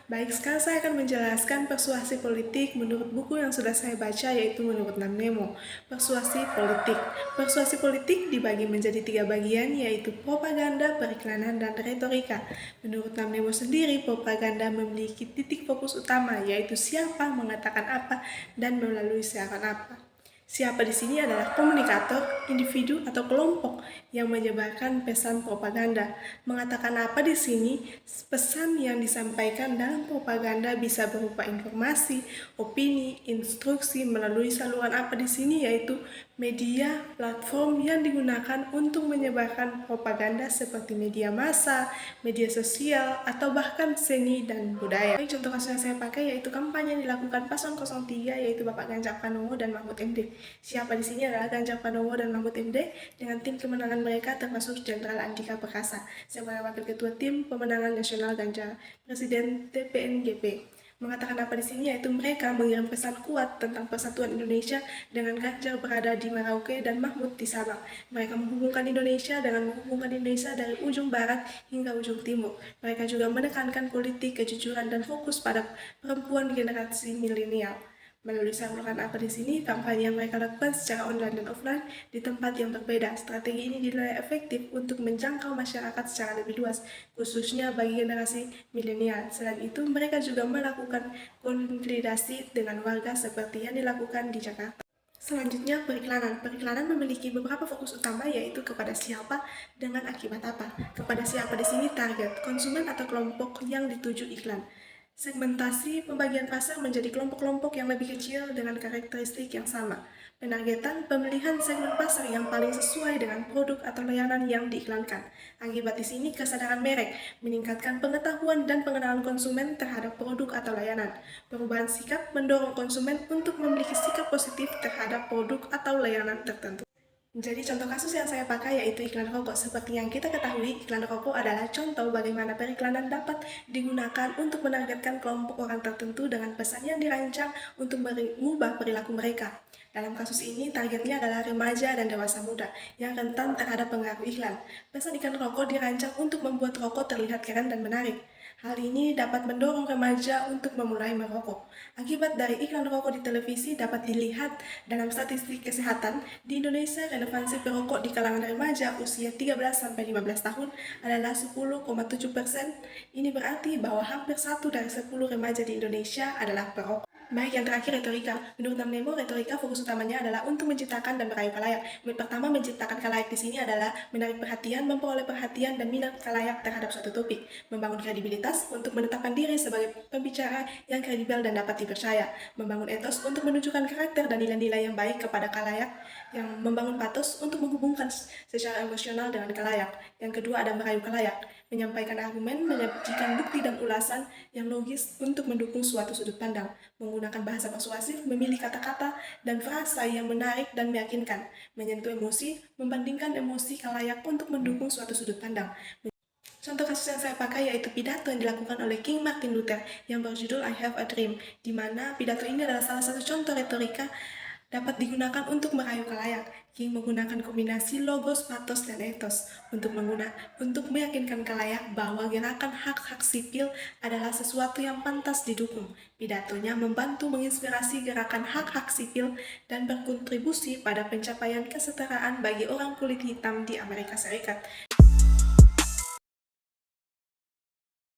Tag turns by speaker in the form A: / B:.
A: Baik, sekarang saya akan menjelaskan persuasi politik menurut buku yang sudah saya baca, yaitu menurut Nam Nemo. Persuasi politik. Persuasi politik dibagi menjadi 3 bagian, yaitu propaganda, periklanan, dan retorika. Menurut Nam Nemo sendiri, propaganda memiliki titik fokus utama, yaitu siapa, mengatakan apa, dan melalui siaran apa. Siapa di sini adalah komunikator, individu atau kelompok yang menyebarkan pesan propaganda. Mengatakan apa di sini? Pesan yang disampaikan dalam propaganda bisa berupa informasi, opini, instruksi melalui saluran apa di sini, yaitu media, platform yang digunakan untuk menyebarkan propaganda seperti media massa, media sosial, atau bahkan seni dan budaya. Contoh kasus yang saya pakai yaitu kampanye yang dilakukan Paslon 03, yaitu Bapak Ganjar Pranowo dan Mahfud MD. Siapa di sini adalah Ganjar Pranowo dan Mahfud MD dengan tim kemenangan mereka termasuk Jenderal Andika Perkasa sebagai wakil ketua tim pemenangan nasional Ganjar Presiden TPNGP. Mengatakan apa di sini, yaitu mereka mengirim pesan kuat tentang persatuan Indonesia dengan Ganjar berada di Merauke dan Mahfud di Sabang. Mereka menghubungkan Indonesia dengan menghubungkan Indonesia dari ujung barat hingga ujung timur. Mereka juga menekankan politik kejujuran dan fokus pada perempuan generasi milenial. Melalui saluran apa di sini, kampanye yang mereka lakukan secara online dan offline di tempat yang berbeda. Strategi ini dinilai efektif untuk menjangkau masyarakat secara lebih luas, khususnya bagi generasi milenial. Selain itu, mereka juga melakukan konsolidasi dengan warga seperti yang dilakukan di Jakarta. Selanjutnya, periklanan. Periklanan memiliki beberapa fokus utama, yaitu kepada siapa dengan akibat apa. Kepada siapa di sini target, konsumen atau kelompok yang dituju iklan. Segmentasi pembagian pasar menjadi kelompok-kelompok yang lebih kecil dengan karakteristik yang sama. Penargetan pemilihan segmen pasar yang paling sesuai dengan produk atau layanan yang diiklankan. Akibat di sini kesadaran merek, meningkatkan pengetahuan dan pengenalan konsumen terhadap produk atau layanan. Perubahan sikap mendorong konsumen untuk memiliki sikap positif terhadap produk atau layanan tertentu. Jadi contoh kasus yang saya pakai yaitu iklan rokok. Seperti yang kita ketahui, iklan rokok adalah contoh bagaimana periklanan dapat digunakan untuk menargetkan kelompok orang tertentu dengan pesan yang dirancang untuk mengubah perilaku mereka. Dalam kasus ini, targetnya adalah remaja dan dewasa muda yang rentan terhadap pengaruh iklan. Pesan iklan rokok dirancang untuk membuat rokok terlihat keren dan menarik. Hal ini dapat mendorong remaja untuk memulai merokok. Akibat dari iklan rokok di televisi dapat dilihat dalam statistik kesehatan di Indonesia. Relevansi perokok di kalangan remaja usia 13-15 tahun adalah 10,7%. Ini berarti bahwa hampir 1 dari 10 remaja di Indonesia adalah perokok. Baik, yang terakhir retorika. Menurut Nam Nemo, retorika fokus utamanya adalah untuk menciptakan dan merayu khalayak. Pertama, menciptakan khalayak di sini adalah menarik perhatian, memperoleh perhatian dan minat khalayak terhadap suatu topik, membangun kredibilitas untuk menetapkan diri sebagai pembicara yang kredibel dan dapat dipercaya, membangun etos untuk menunjukkan karakter dan nilai-nilai yang baik kepada khalayak, yang membangun patos untuk menghubungkan secara emosional dengan khalayak. Yang kedua ada merayu khalayak, menyampaikan argumen, menyajikan bukti dan ulasan yang logis untuk mendukung suatu sudut pandang, menggunakan bahasa persuasif, memilih kata-kata dan frasa yang menarik dan meyakinkan, menyentuh emosi, membandingkan emosi khalayak untuk mendukung suatu sudut pandang. Contoh kasus yang saya pakai yaitu pidato yang dilakukan oleh King Martin Luther yang berjudul I Have a Dream, di mana pidato ini adalah salah satu contoh retorika dapat digunakan untuk merayu khalayak. King menggunakan kombinasi logos, patos, dan etos untuk meyakinkan khalayak bahwa gerakan hak-hak sipil adalah sesuatu yang pantas didukung. Pidatonya membantu menginspirasi gerakan hak-hak sipil dan berkontribusi pada pencapaian kesetaraan bagi orang kulit hitam di Amerika Serikat.